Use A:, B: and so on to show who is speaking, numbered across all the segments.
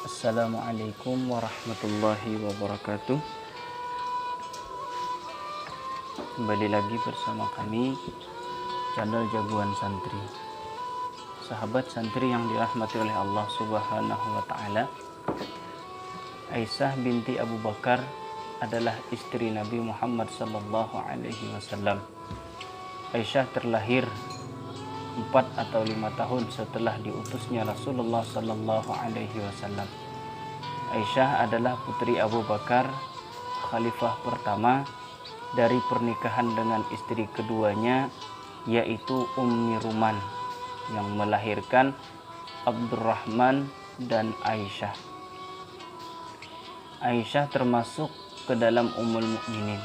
A: Assalamualaikum warahmatullahi wabarakatuh. Kembali lagi bersama kami, channel Jagoan Santri. Sahabat santri yang dirahmati oleh Allah Subhanahu wa Ta'ala, Aisyah binti Abu Bakar adalah istri Nabi Muhammad sallallahu alaihi wasallam. Aisyah terlahir 4 atau 5 tahun setelah diutusnya Rasulullah sallallahu alaihi wasallam. Aisyah adalah putri Abu Bakar, khalifah pertama dari pernikahan dengan istri keduanya, yaitu Ummi Ruman, yang melahirkan Abdurrahman dan Aisyah. Aisyah termasuk ke dalam Ummul Mukminin,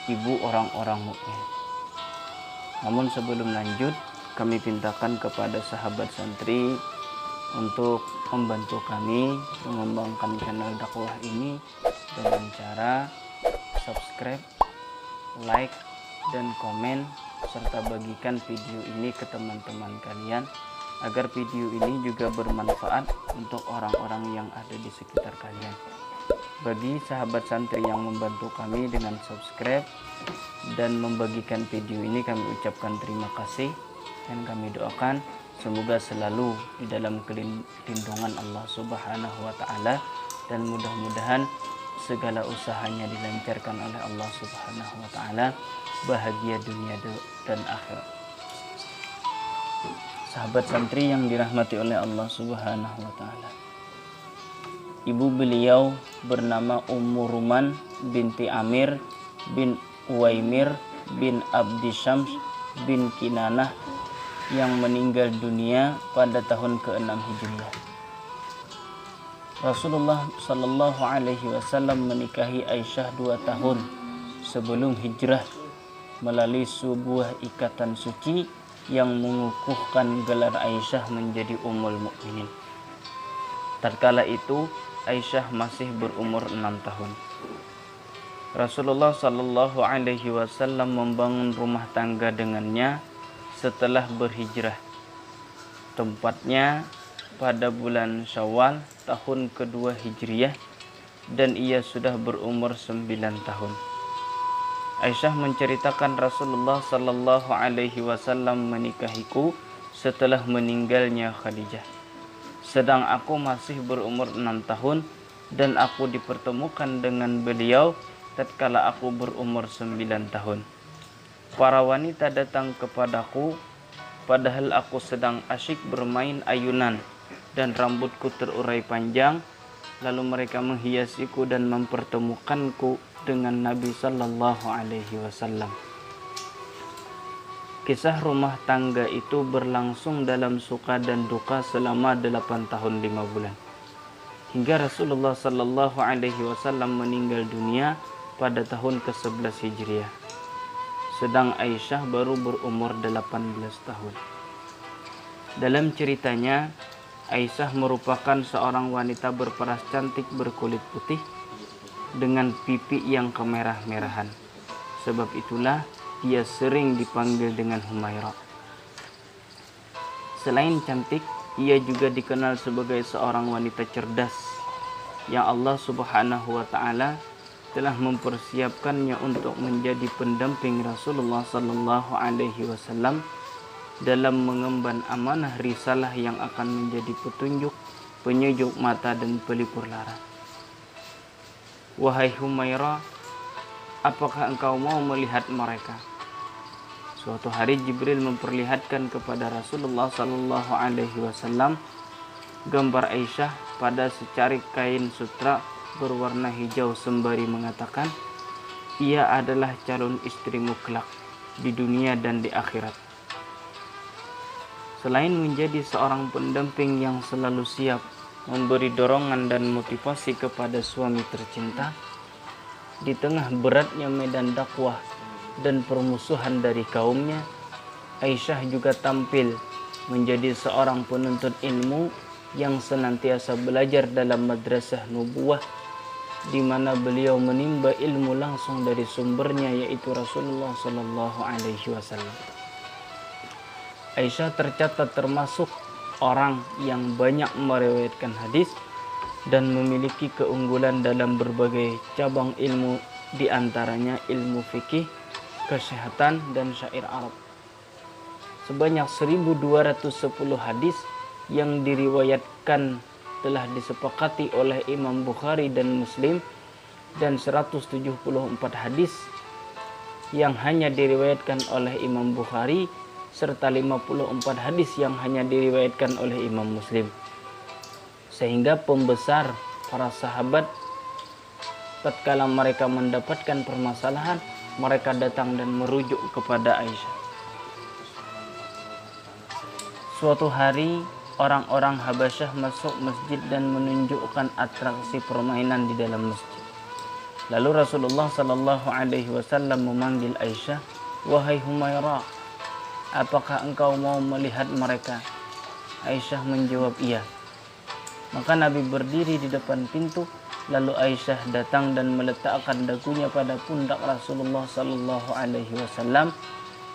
A: ibu orang-orang mukmin. Namun sebelum lanjut, kami pintakan kepada sahabat santri untuk membantu kami mengembangkan channel dakwah ini dengan cara subscribe, like, dan komen, serta bagikan video ini ke teman-teman kalian agar video ini juga bermanfaat untuk orang-orang yang ada di sekitar kalian. Bagi sahabat santri yang membantu kami dengan subscribe dan membagikan video ini, kami ucapkan terima kasih dan kami doakan semoga selalu di dalam lindungan Allah Subhanahu wa Ta'ala, dan mudah-mudahan segala usahanya dilancarkan oleh Allah Subhanahu wa Ta'ala, bahagia dunia dan akhirat. Sahabat santri yang dirahmati oleh Allah Subhanahu wa Ta'ala, ibu beliau bernama Ummu Ruman binti Amir bin Uwaimir bin Abdi Syams bin Kinanah, yang meninggal dunia pada tahun ke-6 Hijriah. Rasulullah Sallallahu Alaihi Wasallam menikahi Aisyah 2 tahun sebelum hijrah melalui sebuah ikatan suci yang mengukuhkan gelar Aisyah menjadi Ummul Mukminin. Tatkala itu Aisyah masih berumur 6 tahun. Rasulullah Sallallahu Alaihi Wasallam membangun rumah tangga dengannya setelah berhijrah, tempatnya pada bulan Syawal tahun kedua Hijriah, dan ia sudah berumur 9 tahun. Aisyah menceritakan Rasulullah sallallahu alaihi wasallam menikahiku setelah meninggalnya Khadijah, sedang aku masih berumur 6 tahun dan aku dipertemukan dengan beliau tatkala aku berumur 9 tahun. Para wanita datang kepadaku padahal aku sedang asyik bermain ayunan dan rambutku terurai panjang, lalu mereka menghiasiku dan mempertemukanku dengan Nabi sallallahu alaihi wasallam. Kisah rumah tangga itu berlangsung dalam suka dan duka selama 8 tahun 5 bulan, hingga Rasulullah sallallahu alaihi wasallam meninggal dunia pada tahun ke-11 Hijriah. Sedang Aisyah baru berumur 18 tahun. Dalam ceritanya, Aisyah merupakan seorang wanita berparas cantik berkulit putih dengan pipi yang kemerah-merahan. Sebab itulah dia sering dipanggil dengan Humaira. Selain cantik, ia juga dikenal sebagai seorang wanita cerdas yang Allah Subhanahu wa Ta'ala telah mempersiapkannya untuk menjadi pendamping Rasulullah sallallahu alaihi wasallam dalam mengemban amanah risalah yang akan menjadi petunjuk, penyejuk mata dan pelipur lara. Wahai Humaira, apakah engkau mau melihat mereka? Suatu hari Jibril memperlihatkan kepada Rasulullah sallallahu alaihi wasallam gambar Aisyah pada secarik kain sutra berwarna hijau sembari mengatakan, ia adalah calon istrimu kelak di dunia dan di akhirat. Selain menjadi seorang pendamping yang selalu siap memberi dorongan dan motivasi kepada suami tercinta, di tengah beratnya medan dakwah dan permusuhan dari kaumnya, Aisyah juga tampil menjadi seorang penuntut ilmu yang senantiasa belajar dalam madrasah nubuwah, di mana beliau menimba ilmu langsung dari sumbernya, yaitu Rasulullah sallallahu alaihi wasallam. Aisyah tercatat termasuk orang yang banyak meriwayatkan hadis dan memiliki keunggulan dalam berbagai cabang ilmu, di antaranya ilmu fikih, kesehatan, dan syair Arab. Sebanyak 1210 hadis yang diriwayatkan telah disepakati oleh Imam Bukhari dan Muslim, dan 174 hadis yang hanya diriwayatkan oleh Imam Bukhari, serta 54 hadis yang hanya diriwayatkan oleh Imam Muslim. Sehingga pembesar para sahabat tatkala mereka mendapatkan permasalahan, mereka datang dan merujuk kepada Aisyah. Suatu hari orang-orang Habasyah masuk masjid dan menunjukkan atraksi permainan di dalam masjid. Lalu Rasulullah sallallahu alaihi wasallam memanggil Aisyah, "Wahai Humairah, apakah engkau mau melihat mereka?" Aisyah menjawab, "Iya." Maka Nabi berdiri di depan pintu, lalu Aisyah datang dan meletakkan dagunya pada pundak Rasulullah sallallahu alaihi wasallam,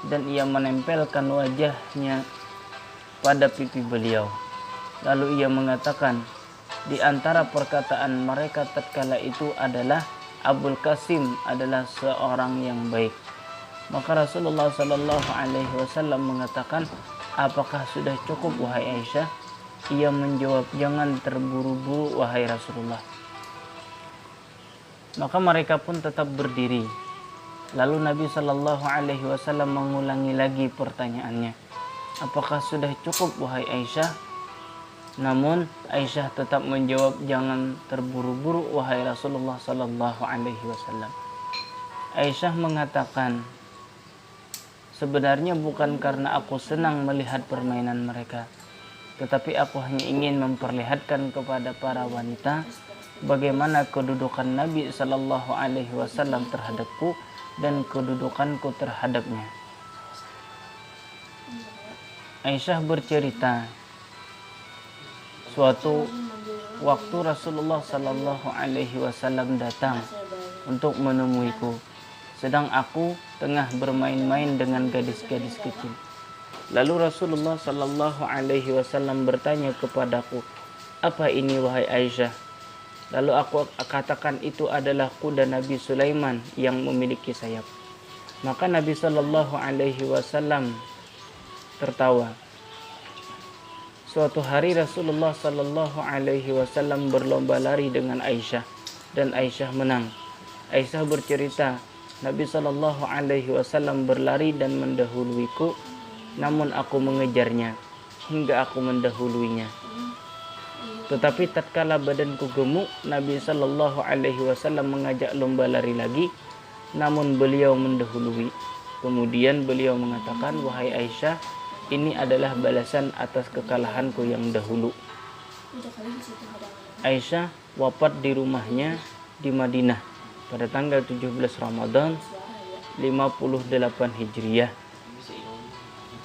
A: dan ia menempelkan wajahnya pada pipi beliau. Lalu ia mengatakan, di antara perkataan mereka tatkala itu adalah, Abul Qasim adalah seorang yang baik. Maka Rasulullah sallallahu alaihi wasallam mengatakan, apakah sudah cukup wahai Aisyah? Ia menjawab, jangan terburu-buru wahai Rasulullah. Maka mereka pun tetap berdiri. Lalu Nabi sallallahu alaihi wasallam mengulangi lagi pertanyaannya, apakah sudah cukup wahai Aisyah? Namun Aisyah tetap menjawab, jangan terburu-buru wahai Rasulullah sallallahu alaihi wasallam. Aisyah mengatakan, sebenarnya bukan karena aku senang melihat permainan mereka, tetapi aku hanya ingin memperlihatkan kepada para wanita bagaimana kedudukan Nabi sallallahu alaihi wasallam terhadapku dan kedudukanku terhadapnya. Aisyah bercerita, suatu waktu Rasulullah sallallahu alaihi wasallam datang untuk menemuiku, sedang aku tengah bermain-main dengan gadis-gadis kecil. Lalu Rasulullah sallallahu alaihi wasallam bertanya kepadaku, apa ini wahai Aisyah? Lalu aku katakan, itu adalah kuda Nabi Sulaiman yang memiliki sayap. Maka Nabi sallallahu alaihi wasallam tertawa. Suatu hari Rasulullah sallallahu alaihi wasallam berlomba lari dengan Aisyah, dan Aisyah menang. Aisyah bercerita, Nabi sallallahu alaihi wasallam berlari dan mendahuluiku, namun aku mengejarnya hingga aku mendahuluinya. Tetapi tatkala badanku gemuk, Nabi sallallahu alaihi wasallam mengajak lomba lari lagi, namun beliau mendahului. Kemudian beliau mengatakan, wahai Aisyah, ini adalah balasan atas kekalahanku yang dahulu. Aisyah wafat di rumahnya di Madinah pada tanggal 17 Ramadan 58 Hijriah,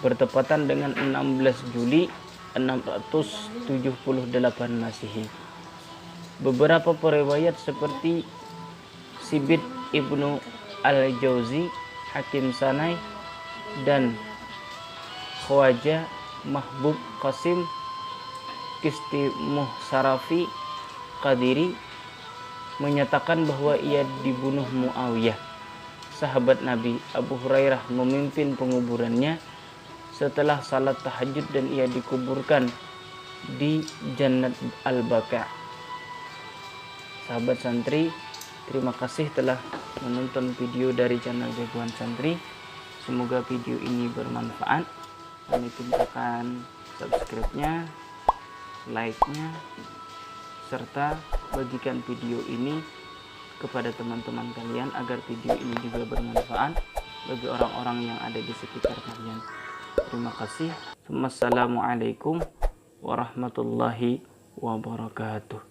A: bertepatan dengan 16 Juli 678 Masehi. Beberapa periwayat seperti Sibit Ibnu Al-Jauzi, Hakim Sanai, dan Khwaja Mahbub Qasim Kisti Muhsarafi Qadiri menyatakan bahwa ia dibunuh Muawiyah, sahabat Nabi. Abu Hurairah memimpin penguburannya setelah salat tahajud, dan ia dikuburkan di Jannat Al-Baqi'. Sahabat santri, terima kasih telah menonton video dari channel Jagoan Santri. Semoga video ini bermanfaat. Kami tinggalkan subscribe-nya, like-nya, serta bagikan video ini kepada teman-teman kalian agar video ini juga bermanfaat bagi orang-orang yang ada di sekitar kalian. Terima kasih. Wassalamualaikum warahmatullahi wabarakatuh.